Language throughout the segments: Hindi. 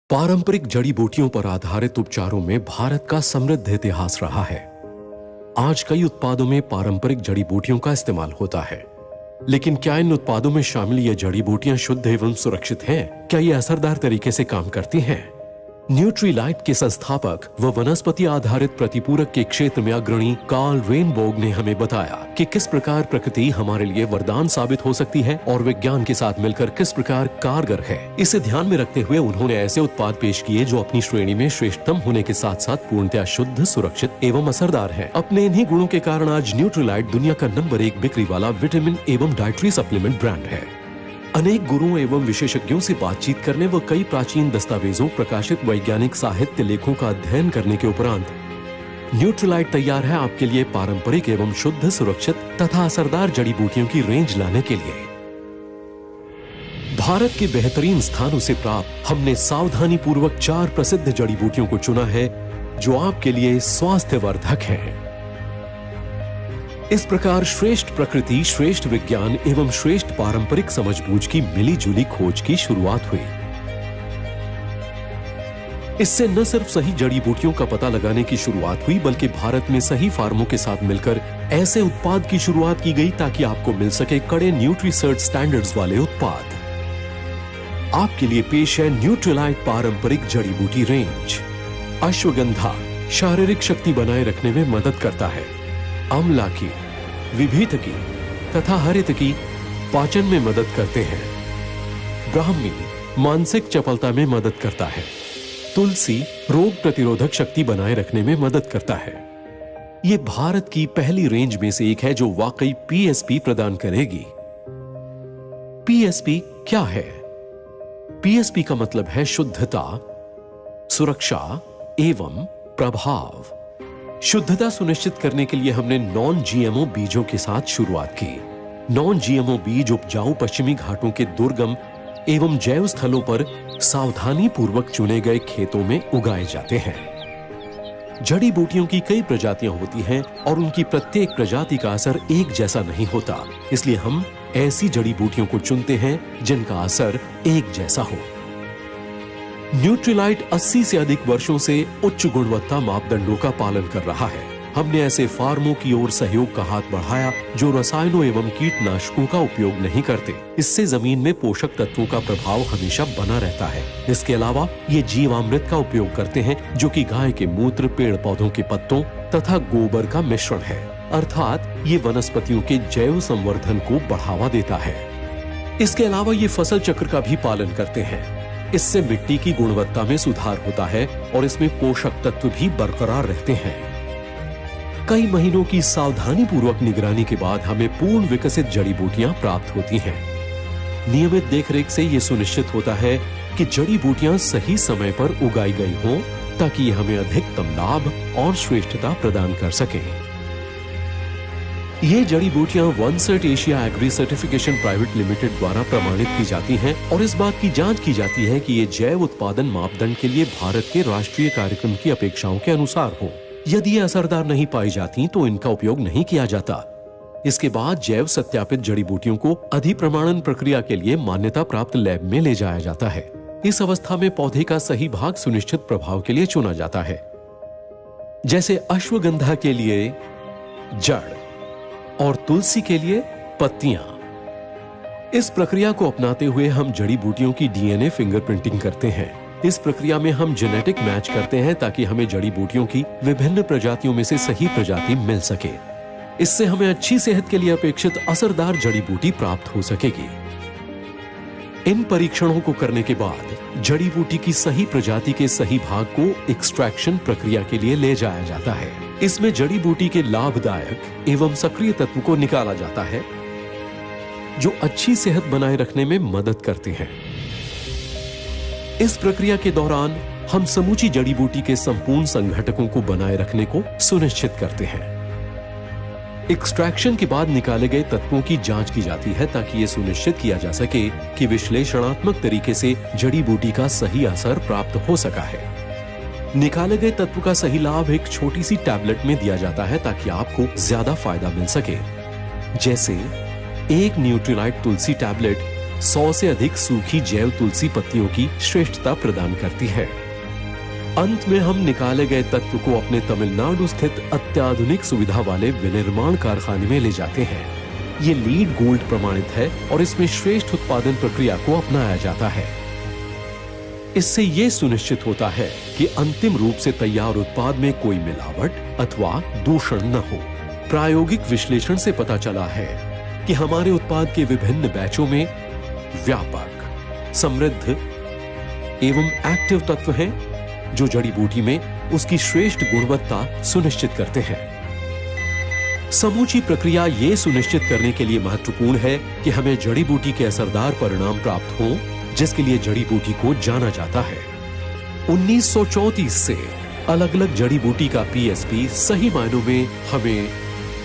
पारंपरिक जड़ी बूटियों पर आधारित उपचारों में भारत का समृद्ध इतिहास रहा है। आज कई उत्पादों में पारंपरिक जड़ी बूटियों का इस्तेमाल होता है, लेकिन क्या इन उत्पादों में शामिल ये जड़ी बूटियां शुद्ध एवं सुरक्षित हैं? क्या ये असरदार तरीके से काम करती हैं? न्यूट्रीलाइट के संस्थापक व वनस्पति आधारित प्रतिपूरक के क्षेत्र में अग्रणी कार्ल रेनबोग ने हमें बताया कि किस प्रकार प्रकृति हमारे लिए वरदान साबित हो सकती है और विज्ञान के साथ मिलकर किस प्रकार कारगर है। इसे ध्यान में रखते हुए उन्होंने ऐसे उत्पाद पेश किए जो अपनी श्रेणी में श्रेष्ठतम होने के साथ साथ पूर्णतया शुद्ध, सुरक्षित एवं असरदार है। अपने इन्हीं गुणों के कारण आज न्यूट्रीलाइट दुनिया का नंबर 1 बिक्री वाला विटामिन एवं डाइटरी सप्लीमेंट ब्रांड है। अनेक गुरुओं एवं विशेषज्ञों से बातचीत करने व कई प्राचीन दस्तावेजों, प्रकाशित वैज्ञानिक साहित्य लेखों का अध्ययन करने के उपरांत न्यूट्रीलाइट तैयार है आपके लिए पारंपरिक एवं शुद्ध, सुरक्षित तथा असरदार जड़ी बूटियों की रेंज लाने के लिए। भारत के बेहतरीन स्थानों से प्राप्त हमने सावधानी पूर्वक 4 प्रसिद्ध जड़ी बूटियों को चुना है जो आपके लिए स्वास्थ्यवर्धक है। इस प्रकार श्रेष्ठ प्रकृति, श्रेष्ठ विज्ञान एवं श्रेष्ठ पारंपरिक समझबूझ की मिली-जुली खोज की शुरुआत हुई। इससे न सिर्फ सही जड़ी बूटियों का पता लगाने की शुरुआत हुई, बल्कि भारत में सही फार्मों के साथ मिलकर ऐसे उत्पाद की शुरुआत की गई ताकि आपको मिल सके कड़े न्यूट्रीसर्च स्टैंडर्ड्स वाले उत्पाद। आपके लिए पेश है न्यूट्रीलाइट पारंपरिक जड़ी बूटी रेंज। अश्वगंधा शारीरिक शक्ति बनाए रखने में मदद करता है। आमलाकी, विभीतकी तथा हरितकी पाचन में मदद करते हैं। ब्राह्मी मानसिक चपलता में मदद करता है। तुलसी रोग प्रतिरोधक शक्ति बनाए रखने में मदद करता है। यह भारत की पहली रेंज में से एक है जो वाकई पीएसपी प्रदान करेगी। पीएसपी क्या है? पीएसपी का मतलब है शुद्धता, सुरक्षा एवं प्रभाव। शुद्धता सुनिश्चित करने के लिए हमने नॉन जीएमओ बीजों के साथ शुरुआत की। नॉन जीएमओ बीज उपजाऊ पश्चिमी घाटों के दुर्गम एवं जैव स्थलों पर सावधानी पूर्वक चुने गए खेतों में उगाए जाते हैं। जड़ी बूटियों की कई प्रजातियां होती हैं और उनकी प्रत्येक प्रजाति का असर एक जैसा नहीं होता, इसलिए हम ऐसी जड़ी बूटियों को चुनते हैं जिनका असर एक जैसा हो। न्यूट्रीलाइट 80 से अधिक वर्षों से उच्च गुणवत्ता मापदंडों का पालन कर रहा है। हमने ऐसे फार्मों की ओर सहयोग का हाथ बढ़ाया जो रसायनों एवं कीटनाशकों का उपयोग नहीं करते। इससे जमीन में पोषक तत्वों का प्रभाव हमेशा बना रहता है। इसके अलावा ये जीवामृत का उपयोग करते हैं जो कि गाय के मूत्र, पेड़ पौधों के पत्तों तथा गोबर का मिश्रण है, अर्थात ये वनस्पतियों के जैव संवर्धन को बढ़ावा देता है। इसके अलावा ये फसल चक्र का भी पालन करते हैं। इससे मिट्टी की गुणवत्ता में सुधार होता है और इसमें पोषक तत्व भी बरकरार रहते हैं। कई महीनों की सावधानी पूर्वक निगरानी के बाद हमें पूर्ण विकसित जड़ी बूटियां प्राप्त होती हैं। नियमित देखरेख से यह सुनिश्चित होता है कि जड़ी बूटियां सही समय पर उगाई गई हों ताकि ये हमें अधिकतम लाभ और श्रेष्ठता प्रदान कर सकें। ये जड़ी बूटियां OneCert Asia agri certification private limited द्वारा प्रमाणित की जाती हैं और इस बात की जांच की जाती है कि ये जैव उत्पादन मापदंड के लिए भारत के राष्ट्रीय कार्यक्रम की अपेक्षाओं के अनुसार हो। यदि ये असरदार नहीं पाई जाती तो इनका उपयोग नहीं किया जाता। इसके बाद जैव सत्यापित जड़ी बूटियों को अधिप्रमाणन प्रक्रिया के लिए मान्यता प्राप्त लैब में ले जाया जाता है। इस अवस्था में पौधे का सही भाग सुनिश्चित प्रभाव के लिए चुना जाता है। जैसे अश्वगंधा के लिए जड़ और तुलसी के लिए पत्तियां। इस प्रक्रिया को अपनाते हुए हम जड़ी बूटियों की डीएनए फिंगरप्रिंटिंग करते हैं। इस प्रक्रिया में हम जेनेटिक मैच करते हैं ताकि हमें जड़ी बूटियों की विभिन्न प्रजातियों में से सही प्रजाति मिल सके। इससे हमें अच्छी सेहत के लिए अपेक्षित असरदार जड़ी बूटी प्राप्त हो सकेगी। इन परीक्षणों को करने के बाद जड़ी बूटी की सही प्रजाति के सही भाग को एक्सट्रैक्शन प्रक्रिया के लिए ले जाया जाता है। इसमें जड़ी बूटी के लाभदायक एवं सक्रिय तत्व को निकाला जाता है जो अच्छी सेहत बनाए रखने में मदद करते हैं। इस प्रक्रिया के दौरान हम समूची जड़ी बूटी के संपूर्ण संघटकों को बनाए रखने को सुनिश्चित करते हैं। एक्सट्रैक्शन के बाद निकाले गए तत्वों की जांच की जाती है ताकि यह सुनिश्चित किया जा सके कि विश्लेषणात्मक तरीके से जड़ी बूटी का सही असर प्राप्त हो सका है। निकाले गए तत्व का सही लाभ एक छोटी सी टैबलेट में दिया जाता है ताकि आपको ज्यादा फायदा मिल सके। जैसे एक न्यूट्रीलाइट तुलसी टैबलेट 100 से अधिक सूखी जैव तुलसी पत्तियों की श्रेष्ठता प्रदान करती है। अंत में हम निकाले गए तत्व को अपने तमिलनाडु स्थित अत्याधुनिक सुविधा वाले विनिर्माण कारखाने में ले जाते हैं। ये लीड गोल्ड प्रमाणित है और इसमें श्रेष्ठ उत्पादन प्रक्रिया को अपनाया जाता है। इससे ये सुनिश्चित होता है कि अंतिम रूप से तैयार उत्पाद में कोई मिलावट अथवा दूषण न हो। प्रायोगिक विश्लेषण से पता चला है कि हमारे उत्पाद के विभिन्न बैचों में व्यापक, समृद्ध एवं एक्टिव तत्व हैं, जो जड़ी बूटी में उसकी श्रेष्ठ गुणवत्ता सुनिश्चित करते हैं। समूची प्रक्रिया ये सुनिश्चित करने के लिए महत्वपूर्ण है कि हमें जड़ी बूटी के असरदार परिणाम प्राप्त हों, जिसके लिए जड़ी बूटी को जाना जाता है। 1934 से अलग अलग जड़ी बूटी का पीएसपी सही मायनों में हमें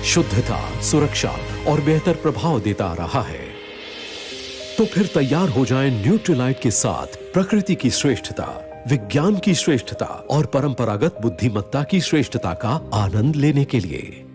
शुद्धता, सुरक्षा और बेहतर प्रभाव देता आ रहा है। तो फिर तैयार हो जाएं न्यूट्रीलाइट के साथ प्रकृति की श्रेष्ठता, विज्ञान की श्रेष्ठता और परंपरागत बुद्धिमत्ता की श्रेष्ठता का आनंद लेने के लिए।